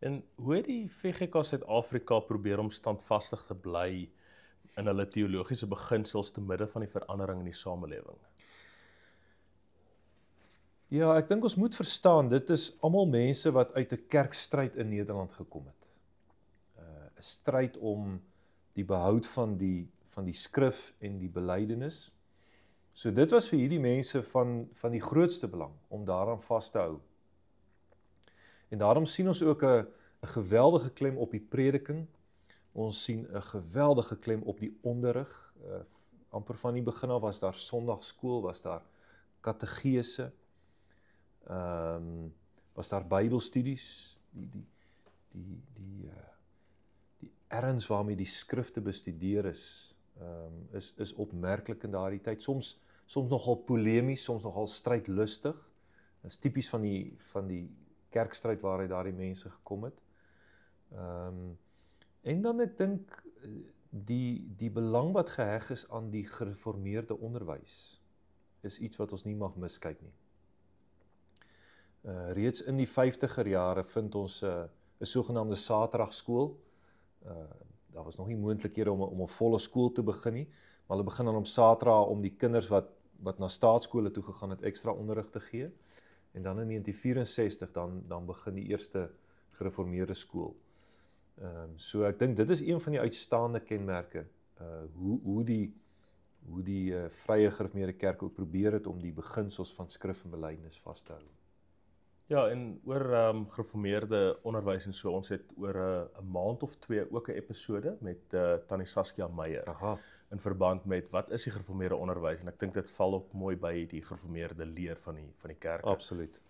En hoe het die VGK Suid-Afrika probeer om standvastig te bly in hulle teologiese beginsels te midde van die verandering in die samelewing? Ja, ek dink ons moet verstaan, dit is almal mense wat uit 'n kerkstryd in Nederland gekom het. 'n Stryd om die behoud van die skrif en die belydenis. So dit was vir hierdie mense van die grootste belang, om daaraan vas te hou. En daarom sien ons ook 'n geweldige klem op die prediking, ons sien 'n geweldige klem op die onderrig, amper van die begin af was daar Sondagskool, was daar kategese, was daar Bybelstudies, die erns waarmee die skrifte bestudeer is opmerklik in daardie tyd, soms nogal polemies, soms nogal strydlustig. Dit is tipies van die kerkstryd waaruit daardie mense gekom het. En dan ek dink die belang wat geheg is aan die gereformeerde onderwys is iets wat ons nie mag miskyk nie. Reeds in die 50er jare vind ons 'n sogenaamde Saterdagskool. Daar was nog nie moontlikhede om 'n volle skool te begin nie, maar hulle begin dan op Saterdag om die kinders wat na staatskole toe gegaan het ekstra onderrig te gee. En dan in 1964 dan begin die eerste gereformeerde skool. So ek dink dit is een van die uitstaande kenmerke, hoe die vrye gereformeerde kerk ook probeer het om die beginsels van skrif en belydenis vas te hou. Ja, en oor gereformeerde onderwys en so, ons het oor 'n maand of 2 ook 'n episode met Tannie Saskia Meyer. Aha. In verband met wat is die gereformeerde onderwys, en ek dink dit val ook mooi by die gereformeerde leer van die kerk. Absoluut.